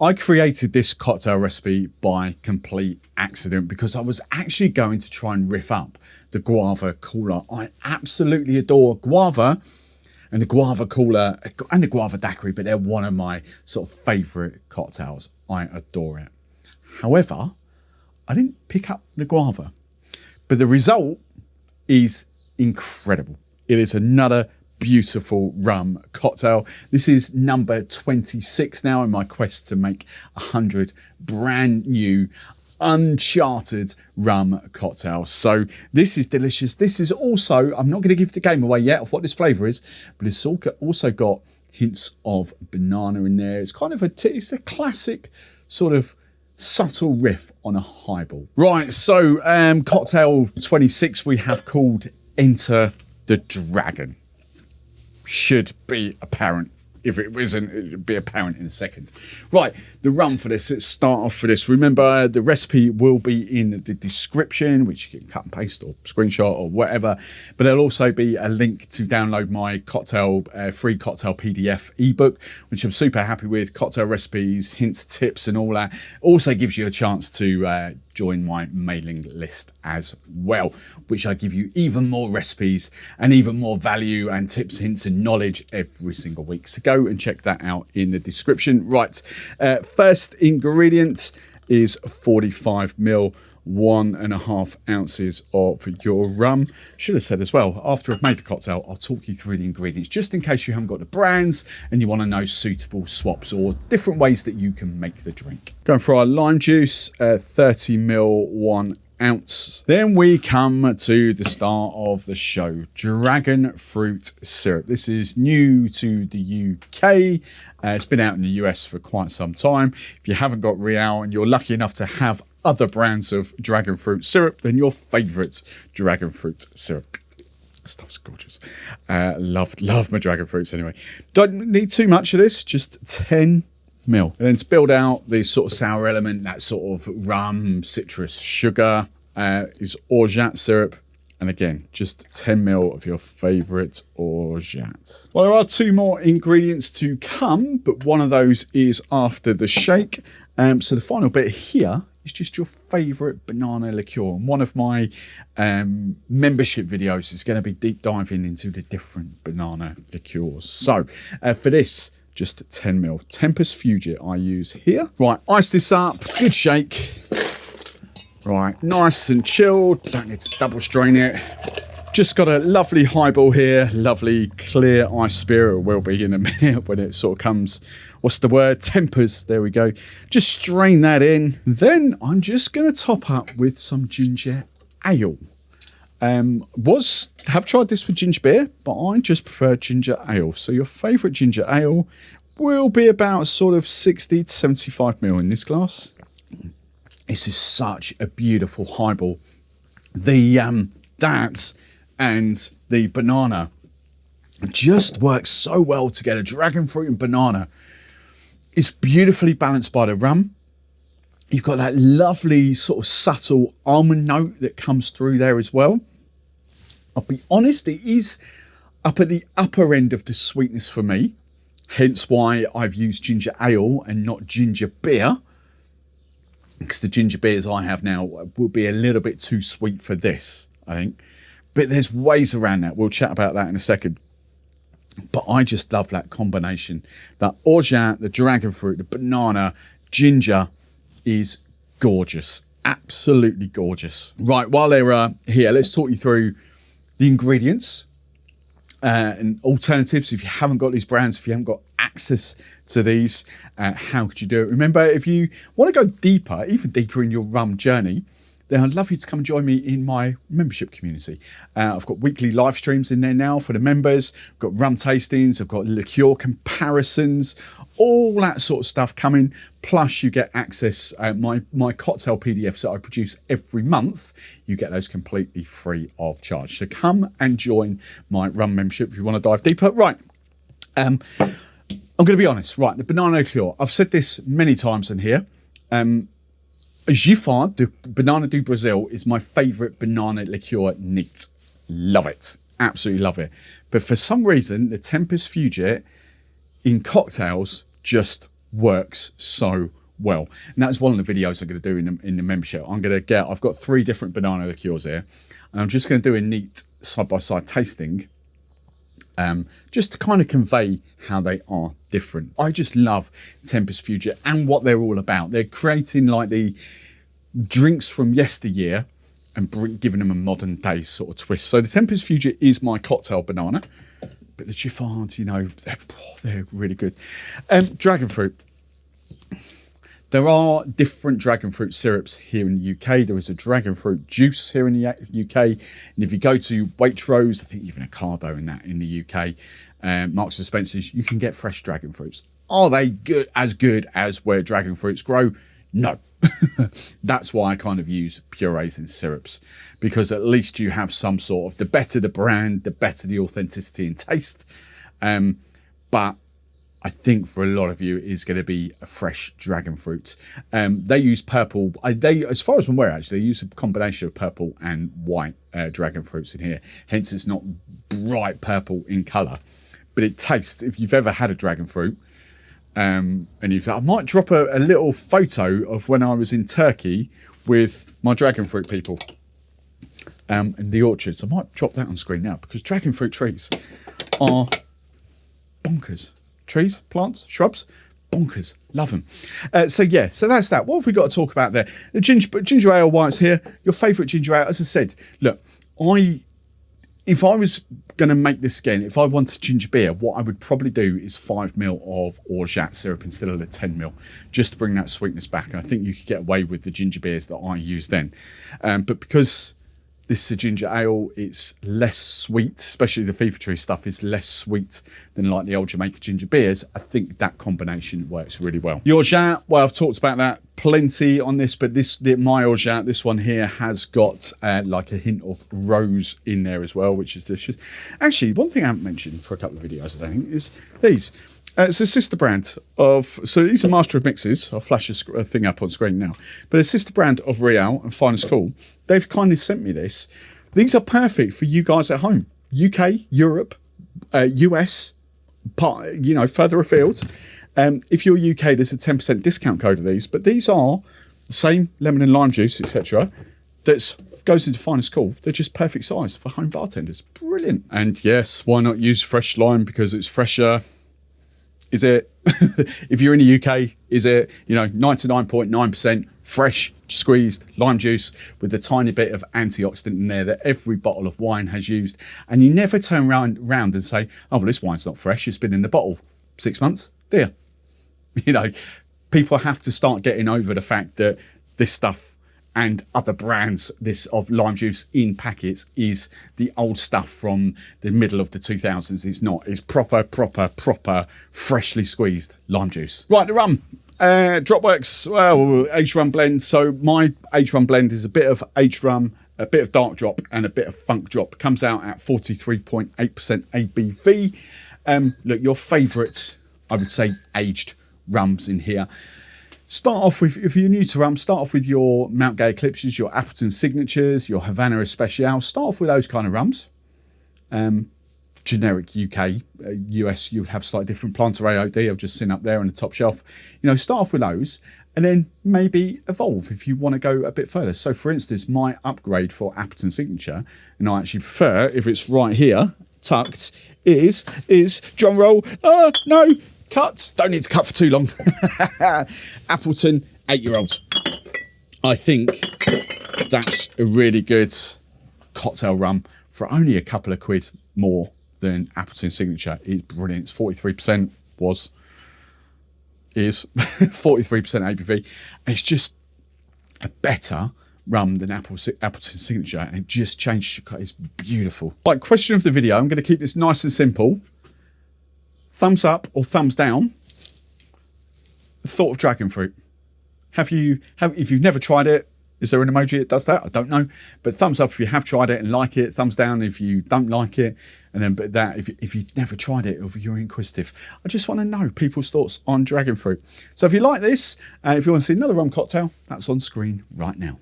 I created this cocktail recipe by complete accident because I was actually going to try and riff up the Guava Cooler. I absolutely adore Guava and the Guava Cooler and the Guava Daiquiri, but they're one of my sort of favourite cocktails. I adore it. However, I didn't pick up the Guava, but the result is incredible. It is another beautiful rum cocktail. This is number 26 now in my quest to make 100 brand new uncharted rum cocktails. So this is delicious. This is also, I'm not going to give the game away yet of what this flavour is, but it's also got hints of banana in there. It's kind of it's a classic sort of subtle riff on a highball. Right, so cocktail 26 we have called Enter the Dragon. Should be apparent. If it isn't, it would be apparent in a second. Right, the rum for this, let's start off for this. Remember, the recipe will be in the description, which you can cut and paste or screenshot or whatever. But there'll also be a link to download my free cocktail PDF ebook, which I'm super happy with. Cocktail recipes, hints, tips, and all that. Also gives you a chance to join my mailing list as well, which I give you even more recipes and even more value and tips, hints, and knowledge every single week. So go and check that out in the description. Right, first ingredient is 45ml, 1.5 ounces of your rum. Should have said as well, after I've made the cocktail, I'll talk you through the ingredients, just in case you haven't got the brands and you want to know suitable swaps or different ways that you can make the drink. Going for our lime juice, 30ml, 1 ounce. Then we come to the start of the show, dragon fruit syrup. This is new to the UK. It's been out in the US for quite some time. If you haven't got Real and you're lucky enough to have other brands of dragon fruit syrup, then your favourite dragon fruit syrup. Stuff's gorgeous. Love my dragon fruits anyway. Don't need too much of this, just 10 ml. And then to build out the sort of sour element, that sort of rum, citrus, sugar, is orgeat syrup. And again, just 10 ml of your favourite orgeat. Well, there are 2 more ingredients to come, but one of those is after the shake. So the final bit here is just your favourite banana liqueur. And one of my membership videos is going to be deep diving into the different banana liqueurs. So for this, just 10 ml. Tempus Fugit I use here. Right, ice this up, good shake. Right, nice and chilled. Don't need to double strain it. Just got a lovely highball here, lovely clear ice spirit. It will be in a minute when it sort of comes, what's the word? Tempers, there we go. Just strain that in. Then I'm just gonna top up with some ginger ale. Have tried this with ginger beer, but I just prefer ginger ale. So your favourite ginger ale will be about sort of 60 to 75 ml in this glass. This is such a beautiful highball. That and the banana just works so well together. Dragon fruit and banana is beautifully balanced by the rum. You've got that lovely sort of subtle almond note that comes through there as well. I'll be honest, it is up at the upper end of the sweetness for me. Hence why I've used ginger ale and not ginger beer. Because the ginger beers I have now will be a little bit too sweet for this, I think. But there's ways around that. We'll chat about that in a second. But I just love that combination. That orgeat, the dragon fruit, the banana, ginger is gorgeous. Absolutely gorgeous. Right, while they're here, let's talk you through the ingredients and alternatives. If you haven't got these brands, if you haven't got access to these, how could you do it? Remember, if you want to go deeper, even deeper in your rum journey, then I'd love you to come and join me in my membership community. I've got weekly live streams in there now for the members. I've got rum tastings, I've got liqueur comparisons, all that sort of stuff coming. Plus you get access, my cocktail PDFs that I produce every month, you get those completely free of charge. So come and join my rum membership if you want to dive deeper. Right, I'm going to be honest. Right, the banana liqueur, I've said this many times in here. Giffard, the Banana do Brazil, is my favourite banana liqueur neat. Love it. Absolutely love it. But for some reason, the Tempus Fugit in cocktails just works so well. And that's one of the videos I'm going to do in the membership. I've got 3 different banana liqueurs here, and I'm just going to do a neat side-by-side tasting, just to kind of convey how they are different. I just love Tempus Fugit and what they're all about. They're creating like the drinks from yesteryear and giving them a modern day sort of twist. So the Tempus Fugit is my cocktail banana, but the Giffards, you know, they're really good. Dragon fruit. There are different dragon fruit syrups here in the UK. There is a dragon fruit juice here in the UK. And if you go to Waitrose, I think even Ocado in the UK, Marks and Spencer's, you can get fresh dragon fruits. Are they good as where dragon fruits grow? No. That's why I kind of use purees and syrups, because at least you have some sort of, the better the brand, the better the authenticity and taste. But I think for a lot of you, it is going to be a fresh dragon fruit. They use purple. As far as I'm aware, actually, they use a combination of purple and white dragon fruits in here. Hence, it's not bright purple in colour, but it tastes. If you've ever had a dragon fruit, and I might drop a little photo of when I was in Turkey with my dragon fruit people in the orchards. I might drop that on screen now, because dragon fruit trees are bonkers. Trees, plants, shrubs, bonkers, love them. So that's that. What have we got to talk about there? The ginger ale whites here, your favourite ginger ale. As I said, look, if I was going to make this again, if I wanted ginger beer, what I would probably do is 5 ml of orgeat syrup instead of the 10 ml, just to bring that sweetness back. And I think you could get away with the ginger beers that I used then. But because this is a ginger ale, it's less sweet, especially the Fever Tree stuff is less sweet than like the old Jamaica ginger beers. I think that combination works really well. The orgeat, well, I've talked about that plenty on this, but my orgeat, this one here, has got like a hint of rose in there as well, which is delicious. Actually, one thing I haven't mentioned for a couple of videos, I think, is these. It's a sister brand of, so these are Master of Mixes. I'll flash a thing up on screen now. But a sister brand of Real and Finest Cool. They've kindly sent me this. These are perfect for you guys at home. UK, Europe, US, further afield. If you're UK, there's a 10% discount code of these. But these are the same lemon and lime juice, etc. That goes into Finest Cool. They're just perfect size for home bartenders. Brilliant. And yes, why not use fresh lime, because it's fresher. Is it, if you're in the UK, is it, 99.9% fresh squeezed lime juice with a tiny bit of antioxidant in there that every bottle of wine has used. And you never turn round and say, oh, well, this wine's not fresh. It's been in the bottle 6 months. Dear. People have to start getting over the fact that this stuff and other brands of lime juice in packets is the old stuff from the middle of the 2000s. It's not. It's proper, freshly squeezed lime juice. Right, the rum. Dropworks, well, aged rum blend. So my aged rum blend is a bit of aged rum, a bit of dark drop, and a bit of funk drop. Comes out at 43.8% ABV. Look, your favourite, I would say, aged rums in here. Start off with, if you're new to rum, start off with your Mount Gay Eclipses, your Appleton Signatures, your Havana Especial. Start off with those kind of rums. Generic UK, US, you would have slightly different. Planter AOD, I've just seen up there on the top shelf. Start off with those and then maybe evolve if you want to go a bit further. So for instance, my upgrade for Appleton Signature, and I actually prefer, if it's right here, tucked, is drum roll. No. Cut. Don't need to cut for too long. Appleton 8-year-old. I think that's a really good cocktail rum for only a couple of quid more than Appleton Signature. It's brilliant. It's 43%, is 43% ABV. And it's just a better rum than Appleton Signature. And it just changed. It's beautiful. Right, question of the video. I'm going to keep this nice and simple. Thumbs up or thumbs down, the thought of dragon fruit. If you've never tried it, is there an emoji that does that? I don't know. But thumbs up if you have tried it and like it. Thumbs down if you don't like it. And then if you've never tried it or if you're inquisitive. I just want to know people's thoughts on dragon fruit. So if you like this, and if you want to see another rum cocktail, that's on screen right now.